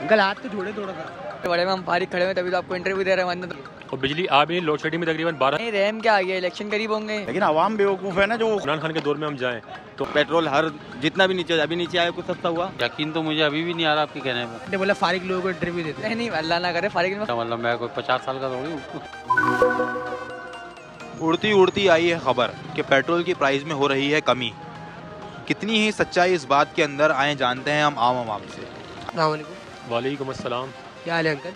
Uncle हाथ तो जोड़े थोड़ा सा। बड़े में हम फारिग खड़े हुए तभी तो आपको इंटरव्यू दे रहे हैं वरना और बिजली आ भी नहीं, लोड शेडिंग में तकरीबन 12। नहीं रैम क्या आ गया, इलेक्शन करीब होंगे। लेकिन आवाम बेवकूफ़ है ना जो इमरान खान के दौर में हम जाएं तो पेट्रोल हर जितना भी नीचे अभी नीचे आया कुछ सस्ता हुआ। यकीन तो मुझे अभी भी नहीं आ रहा आपके कहने में। ने बोला फारिग लोगों को इंटरव्यू देते हैं। नहीं अल्लाह ना करे फारिग में। मतलब मैं कोई 50 साल का थोड़ी हूँ। उड़ती उड़ती आई है खबर कि पेट्रोल की प्राइस में हो रही है कमी। कितनी ही सच्चाई इस बात के अंदर आए जानते हैं हम आवाम से। अस्सलाम वालेकुम। वालेकुम अस्सलाम। क्या हाल है अंकल?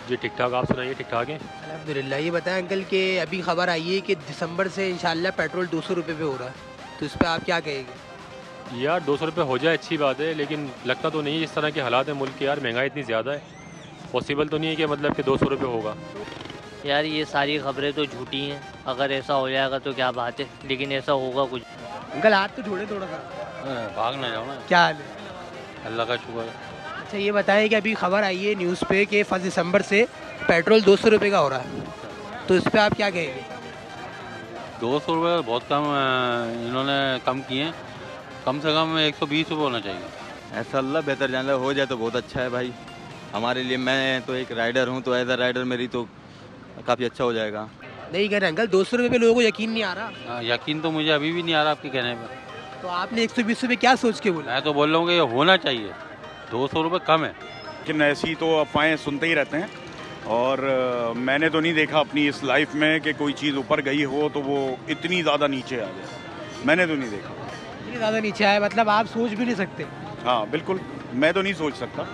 जी ठीक ठाक, आप सुनाइए? ठीक ठाक है अल्हम्दुलिल्लाह। ये बताएं अंकल कि अभी खबर आई है कि दिसंबर से इंशाल्लाह पेट्रोल 200 रुपये पे हो रहा है, तो इस पर आप क्या कहेंगे? यार 200 रुपये हो जाए अच्छी बात है, लेकिन लगता तो नहीं है जिस तरह के हालात हैं मुल्क के। यार महंगाई इतनी ज़्यादा है, पॉसिबल तो नहीं है कि मतलब कि 200 रुपये होगा। यार ये सारी खबरें तो झूठी हैं, अगर ऐसा हो जाएगा तो क्या बात है, लेकिन ऐसा होगा कुछ। अंकल हाथ तो जोड़े थोड़ा सा। भाग ना जाओ ना। क्या हाल है? अल्लाह का शुक्र है। अच्छा ये बताएं कि अभी खबर आई है न्यूज़ पे कि 1 दिसंबर से पेट्रोल 200 रुपये का हो रहा है, तो इस पर आप क्या कहेंगे? 200 रुपये बहुत कम इन्होंने कम किए। कम से कम 120 रुपये होना चाहिए। ऐसा अल्लाह बेहतर जान हो जाए तो बहुत अच्छा है भाई हमारे लिए। मैं तो एक राइडर हूँ, तो एज अ राइडर मेरी तो काफ़ी अच्छा हो जाएगा। नहीं कह रहे अंकल, 200 रुपये पे लोगों को यकीन नहीं आ रहा। यकीन तो मुझे अभी भी नहीं आ रहा आपके कहने में। तो आपने 120 रुपये क्या सोच के बोला? मैं तो बोल रहा हूँ कि ये होना चाहिए। 200 रुपये कम है। लेकिन ऐसी तो अफवाहें सुनते ही रहते हैं, और मैंने तो नहीं देखा अपनी इस लाइफ में कि कोई चीज़ ऊपर गई हो तो वो इतनी ज़्यादा नीचे आ जाए। मैंने तो नहीं देखा। इतनी ज़्यादा नीचे आया मतलब आप सोच भी नहीं सकते? हाँ बिल्कुल, मैं तो नहीं सोच सकता।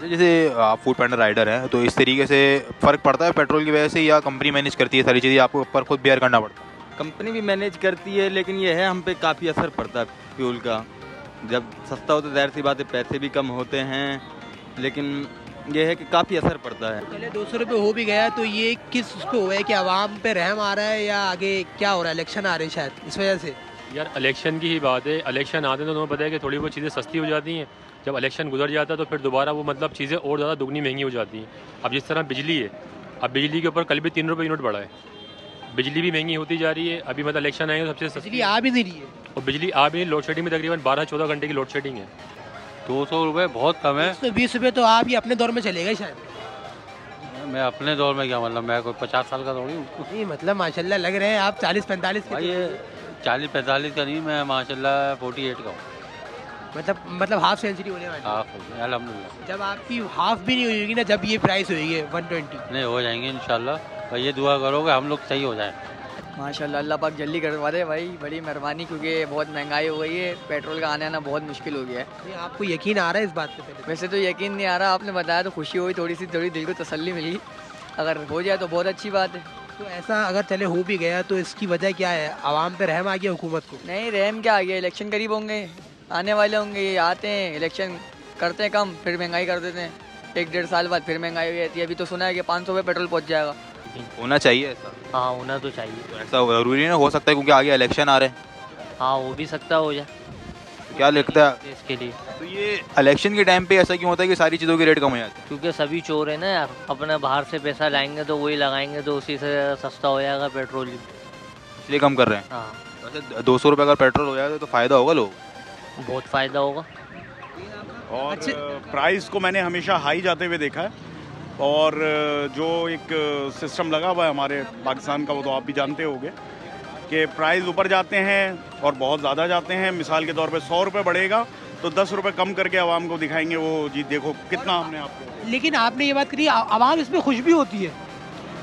जैसे आप फूड पैंडर राइडर हैं, तो इस तरीके से फ़र्क पड़ता है पेट्रोल की वजह से, या कंपनी मैनेज करती है सारी चीज़ें, आपको ऊपर खुद बेयर करना पड़ता है? कंपनी भी मैनेज करती है, लेकिन ये है हम पे काफ़ी असर पड़ता है फ्यूल का। जब सस्ता हो तो ज़ाहिर सी बात है पैसे भी कम होते हैं, लेकिन ये है कि काफ़ी असर पड़ता है। पहले 200 रुपये हो भी गया तो ये किस उस पे हुआ है कि आवाम पे रहम आ रहा है, या आगे क्या हो रहा है, इलेक्शन आ रहे हैं शायद इस वजह से? यार इलेक्शन की ही बात है। इलेक्शन आते हैं तो तुम्हें पता है कि थोड़ी बहुत चीज़ें सस्ती हो जाती हैं। जब इलेक्शन गुजर जाता है तो फिर दोबारा वो मतलब चीज़ें और ज़्यादा दुगनी महंगी हो जाती हैं। अब जिस तरह बिजली है, अब बिजली के ऊपर कल भी 3 रुपये यूनिट बढ़ा है। बिजली भी महंगी होती जा रही है। अभी मतलब इलेक्शन आएंगे सबसे सस्ती बिजली आ भी नहीं रही है। और बिजली आ भी नहीं, लोड शेडिंग में तकरीबन 12-14 घंटे की लोड शेडिंग है। 200 रुपये बहुत कम है। 120 रुपये तो आप ये अपने दौर में चले गए शायद। मैं अपने दौर में क्या, मतलब मैं कोई 50 साल का थोड़ी हूँ। नहीं मतलब माशाल्लाह लग रहे हैं आप 40-45 के। भाई ये 40-45 का नहीं, मैं माशाल्लाह 48 का हूँ। मतलब हाफ सेंचुरी होने वाली है। हाफ अल्हम्दुलिल्लाह। जब आपकी हाफ भी नहीं होगी ना, जब ये प्राइस होगी 120। नहीं हो जाएंगे इंशाल्लाह। भाई ये दुआ करोगे हम लोग सही हो जाए। माशाल्लाह अल्लाह पाक जल्दी करवा दे भाई, बड़ी मेहरबानी, क्योंकि बहुत महंगाई हो गई है, पेट्रोल का आने आना बहुत मुश्किल हो गया है। नहीं आपको यकीन आ रहा है इस बात पे? पहले वैसे तो यकीन नहीं आ रहा, आपने बताया तो खुशी हुई, थोड़ी दिल को तसल्ली मिली। अगर हो जाए तो बहुत अच्छी बात है। तो ऐसा अगर चले हो भी गया तो इसकी वजह क्या है? आवाम पे रहम आ गया हुकूमत को? नहीं रहम क्या आ गया, इलेक्शन करीब होंगे, आने वाले होंगे, ये आते हैं इलेक्शन करते हैं कम, फिर महंगाई कर देते हैं। 1-1.5 साल बाद फिर महंगाई हो जाती है। अभी तो सुना है कि 500 रुपये पेट्रोल पहुँच जाएगा। होना चाहिए ऐसा? हाँ होना तो चाहिए। तो ऐसा ज़रूरी ना हो सकता है क्योंकि आगे इलेक्शन आ रहे हैं। हाँ हो भी सकता हो जाए। क्या लिखता है इसके लिए तो ये इलेक्शन के टाइम पे ऐसा क्यों होता है कि सारी चीज़ों के रेट कम हो जाते हैं? क्योंकि सभी चोर है ना यार, अपने बाहर से पैसा लाएंगे तो वही लगाएंगे, तो उसी से सस्ता हो जाएगा पेट्रोल। इसलिए कम कर रहे हैं। हाँ वैसे 200 रुपये अगर पेट्रोल हो जाए तो फ़ायदा होगा लोगों को? बहुत फ़ायदा होगा। और प्राइस को मैंने हमेशा हाई जाते हुए देखा है, और जो एक सिस्टम लगा हुआ है हमारे पाकिस्तान का वो तो आप भी जानते होंगे कि प्राइस ऊपर जाते हैं और बहुत ज़्यादा जाते हैं। मिसाल के तौर पे 100 रुपये बढ़ेगा तो 10 रुपये कम करके आवाम को दिखाएंगे वो जी देखो कितना हमने आपको। लेकिन आपने ये बात करी आवाम इसमें खुश भी होती है।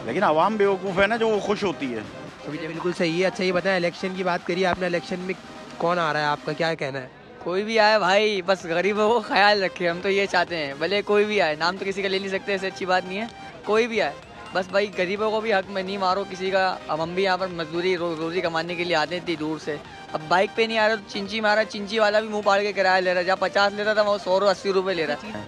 लेकिन आवाम बेवकूफ़ है ना जो वो खुश होती है। बिल्कुल सही है। अच्छा ये बताएं, इलेक्शन की बात करिए आपने, इलेक्शन में कौन आ रहा है, आपका क्या कहना है? कोई भी आए भाई, बस गरीबों को ख्याल रखे, हम तो ये चाहते हैं। भले कोई भी आए, नाम तो किसी का ले नहीं सकते, ऐसे अच्छी बात नहीं है। कोई भी आए, बस भाई गरीबों को भी हक में नहीं मारो किसी का। अब हम भी यहाँ पर मजदूरी रोजी कमाने के लिए आते हैं इतनी दूर से। अब बाइक पे नहीं आ रहा तो चिंची मारा, चिंची वाला भी मुंह पाड़ के किराया ले रहा है। जहाँ 50 लेता था वो 100-80 रुपये ले रहा है।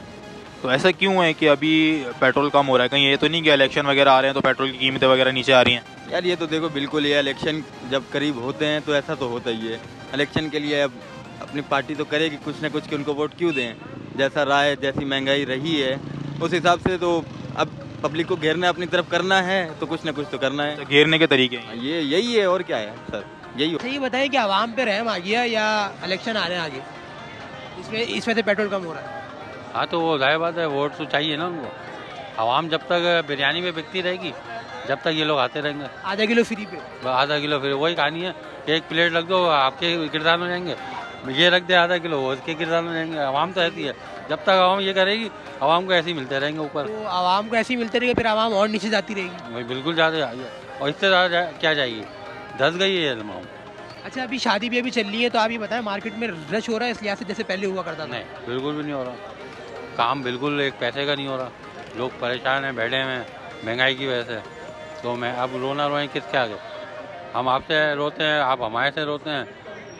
तो ऐसा क्यों है कि अभी पेट्रोल कम हो रहा है? कहीं ये तो नहीं कि इलेक्शन वगैरह आ रहे हैं तो पेट्रोल की कीमतें वगैरह नीचे आ रही हैं? यार ये तो देखो बिल्कुल, ये इलेक्शन जब करीब होते हैं तो ऐसा तो होता ही है। इलेक्शन के लिए अब अपनी पार्टी तो करेगी कुछ ना कुछ कि उनको वोट क्यों दें। जैसा राय जैसी महंगाई रही है उस हिसाब से तो अब पब्लिक को घेरना अपनी तरफ करना है तो कुछ ना कुछ तो करना है। तो घेरने के तरीके हैं ये यही है और क्या है सर, यही। अच्छा ये बताइए कि आवाम पे रहम आ गया या इलेक्शन आ रहे हैं आगे, इसमें से पेट्रोल कम हो रहा है? हाँ तो वो जाहिर बात है, वोट तो चाहिए ना उनको। आवाम जब तक बिरयानी में बिकती रहेगी, जब तक ये लोग आते रहेंगे। आधा किलो फ्री पे, आधा किलो फिर वही कहानी है कि एक प्लेट रख दो, आपके किरदार में जाएंगे, ये रख दे आधा किलो, वो उसके किरदार में जाएंगे। आवाम तो ऐसी है, जब तक आवाम ये करेगी, आवाम को ऐसे ही मिलते रहेंगे ऊपर। तो आवाम को ऐसे ही मिलते रहेगा, फिर आवाम और नीचे जाती रहेगी। वही बिल्कुल ज़्यादा, और इससे ज़्यादा क्या जाएगी, धस गई है ये तमाम। अच्छा, अभी शादी भी अभी चल रही है, तो आप ये बताएं मार्केट में रश हो रहा है इस लिहाज से जैसे पहले हुआ करता था? नहीं, बिल्कुल भी नहीं हो रहा काम, बिल्कुल एक पैसे का नहीं हो रहा। लोग परेशान हैं, बैठे हैं महंगाई की वजह से। तो मैं अब रोना रोएं किसके आगे? हम आपसे रोते हैं, आप हमारे से रोते हैं,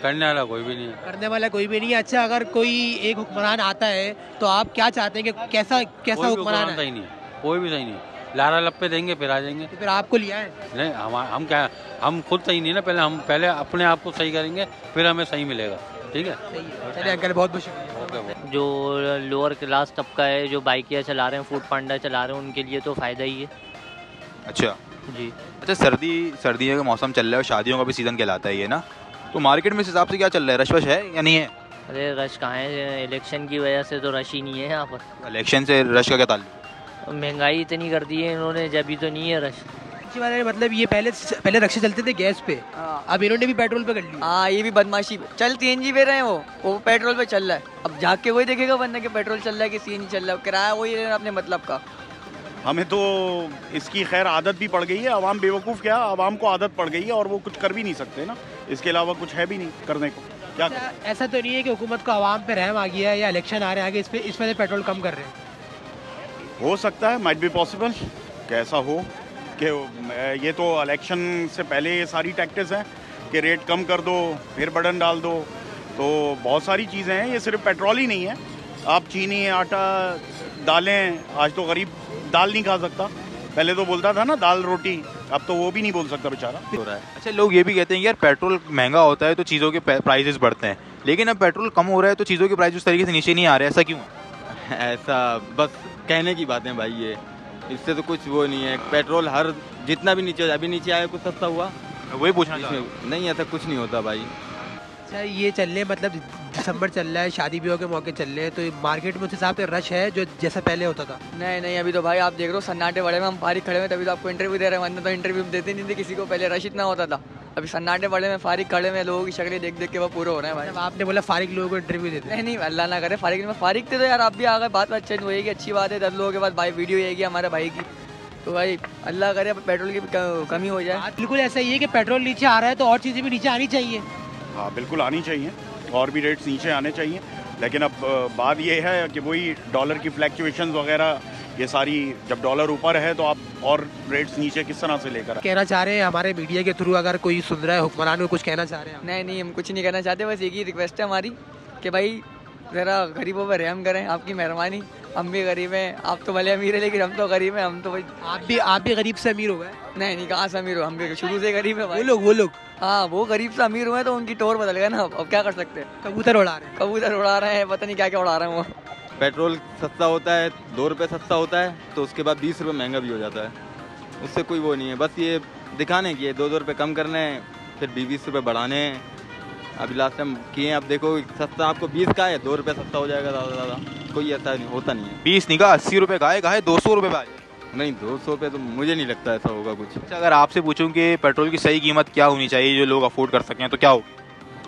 करने वाला कोई भी नहीं है। करने वाला कोई भी नहीं है। अच्छा, अगर कोई एक हुक्मरान आता है तो आप क्या चाहते हैं कि कैसा कैसा हुक्मरान है? सही नहीं, कोई भी सही नहीं। लारा लप्पे देंगे फिर आ जाएंगे। तो फिर आपको लिया है? नहीं, हम क्या, हम खुद सही नहीं ना, पहले अपने आप को सही करेंगे, फिर हमें सही मिलेगा। ठीक है, सही है। चलिए अंकल, बहुत बहुत शुक्रिया। ओके। जो लोअर क्लास तबका है, जो बाइकियाँ चला रहे हैं, फूड पांडा चला रहे हैं, उनके लिए तो फ़ायदा ही है। अच्छा जी। अच्छा, सर्दियों का मौसम चल रहा है और शादियों का भी सीज़न कहलाता है ये ना, तो मार्केट में इस हिसाब से क्या चल रहा है, रश वश है या नहीं है? अरे रश कहाँ है, इलेक्शन की वजह से तो रश ही नहीं है यहाँ पर। इलेक्शन से रश का क्या ताल्लुक? महंगाई इतनी कर दी है इन्होंने, जब ही तो नहीं है रश। अच्छी बात है, मतलब ये पहले रक्शे चलते थे गैस पे, अब इन्होंने भी पेट्रोल पे कर लिया। हाँ, ये भी बदमाशी। चल सीएनजी पे रहे हैं, वो पेट्रोल पे चल रहा है। अब झाँक के वही देखेगा बंदा कि पेट्रोल चल रहा है कि सीएनजी चल रहा है, किराया वही ले रहा है अपने मतलब का। हमें तो इसकी खैर आदत भी पड़ गई है। आवाम बेवकूफ़ क्या, आवाम को आदत पड़ गई है और वो कुछ कर भी नहीं सकते ना, इसके अलावा कुछ है भी नहीं करने को। क्या ऐसा तो नहीं है कि हुकूमत को आवाम पे रहम आ गया है या इलेक्शन आ रहे हैं आगे, इस वजह से पेट्रोल कम कर रहे हैं? हो सकता है, माइट बी पॉसिबल कि ऐसा हो कि ये तो इलेक्शन से पहले ये सारी टैक्टिक्स हैं कि रेट कम कर दो, फिर बटन डाल दो। तो बहुत सारी चीज़ें हैं, ये सिर्फ पेट्रोल ही नहीं है। आप चीनी, आटा, दालें, आज तो गरीब दाल नहीं खा सकता, पहले तो बोलता था ना दाल रोटी, अब तो वो भी नहीं बोल सकता बेचारा। हो रहा है। अच्छा, लोग ये भी कहते हैं यार पेट्रोल महंगा होता है तो चीज़ों के प्राइसेस बढ़ते हैं, लेकिन अब पेट्रोल कम हो रहा है तो चीज़ों के प्राइस उस तरीके से नीचे नहीं आ रहे, ऐसा क्यों है? ऐसा बस कहने की बातें भाई, ये इससे तो कुछ वो नहीं है। पेट्रोल हर जितना भी नीचे, अभी नीचे आया कुछ सस्ता हुआ, वही पूछना चाह रहा हूँ। नहीं ऐसा कुछ नहीं होता भाई। अच्छा, ये चल रहे मतलब दिसंबर चल रहा है, शादी ब्याह के मौके चल रहे हैं, तो मार्केट में उस हिसाब से रश है जो जैसा पहले होता था? नहीं, अभी तो भाई आप देख रहे हो सन्नाटे बड़े में हम फारिग खड़े हैं, तभी तो आपको इंटरव्यू दे रहे हैं, वरना तो इंटरव्यू देते नहीं थे किसी को। पहले रश इतना होता था, अभी सन्नाटे बड़े में फारिग खड़े में, लोगों की शक्लें देख देख के वो पूरे हो रहे हैं भाई। जब आपने बोला फारिग लोगों को इंटरव्यू देते हैं? नहीं, अल्लाह ना करे फारिग में फारिग थे तो यार आप भी आ गए, बात चेंज होएगी, अच्छी बात है। 10 लोगों के बाद भाई वीडियो आएगी हमारे भाई की, तो भाई अल्लाह करे पेट्रोल की कमी हो जाए। बिल्कुल ऐसा ही है कि पेट्रोल नीचे आ रहा है तो और चीज़ें भी नीचे आनी चाहिए। हाँ बिल्कुल आनी चाहिए, और भी रेट्स नीचे आने चाहिए, लेकिन अब बात ये है कि वही डॉलर की फ्लैक्चुएशंस वगैरह, ये सारी जब डॉलर ऊपर है तो आप और रेट्स नीचे किस तरह से लेकर कहना चाह रहे हैं हमारे मीडिया के थ्रू, अगर कोई सुन रहा है हुक्मरान को कुछ कहना चाह रहे हैं? नहीं, हम कुछ नहीं करना चाहते, बस एक ही रिक्वेस्ट है हमारी कि भाई ज़रा गरीबों पर रहम करें, आपकी मेहरबानी। हम भी गरीब हैं, आप तो भले अमीर है, लेकिन हम तो गरीब हैं। हम तो भाई आप भी गरीब से अमीर हो गए? नहीं, कहाँ से अमीर हो, हम भी शुरू से गरीब है भाई। वो लोग हाँ, वो गरीब से अमीर हुए तो उनकी टोर बदल गया ना। अब क्या कर सकते हैं, कबूतर उड़ा रहे हैं, पता नहीं क्या क्या उड़ा रहे हैं वो। पेट्रोल सस्ता होता है, 2 रुपये सस्ता होता है, तो उसके बाद 20 रुपये महंगा भी हो जाता है। उससे कोई वो नहीं है, बस ये दिखाने की है, 2-2 रुपये कम करने हैं, फिर 20 रुपये बढ़ाने हैं। अभी लास्ट टाइम किए, आप देखो सस्ता आपको 20 का है, 2 रुपये सस्ता हो जाएगा ज़्यादा, कोई ऐसा नहीं होता नहीं है। 20 नहीं का 80 रुपये का है 200 रुपये का। नहीं, 200 रुपये तो मुझे नहीं लगता ऐसा होगा कुछ। अच्छा, अगर आपसे पूछूं कि पेट्रोल की सही कीमत क्या होनी चाहिए जो लोग अफोर्ड कर सकें, तो क्या होगी?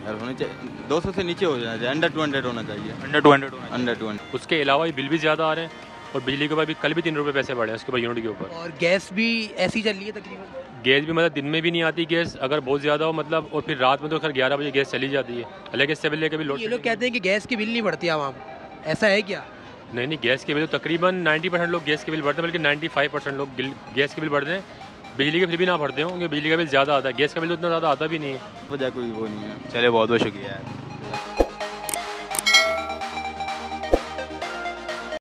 यार होनी चाहिए 200 से नीचे हो जाना चाहिए, अंडर 200 होना चाहिए। अंडर 200। उसके अलावा बिल भी ज़्यादा आ रहे हैं, और बिजली के ऊपर भी कल भी 3 रुपये पैसे बढ़े हैं उसके ऊपर, यूनिट के ऊपर। और गैस भी ऐसी चल रही है तकरीबन? गैस भी मतलब दिन में भी नहीं आती गैस, अगर बहुत ज़्यादा हो मतलब, और फिर रात में तो खैर 11 बजे गैस चली जाती है, लेकिन इससे पहले कभी लोड। ये लोग कहते हैं कि गैस की बिल नहीं बढ़ती आवाम, ऐसा है क्या? नहीं, गैस के बिल तो तकरीबन 90% लोग गैस के बिल भरते हैं, बल्कि 95% लोग गैस के बिल भरते हैं। बिजली के बिल भी ना भरते हों, क्योंकि बिजली का बिल ज़्यादा आता है, गैस का बिल तो उतना ज़्यादा आता भी नहीं है। वजह कोई वो नहीं है। चलिए, बहुत बहुत शुक्रिया।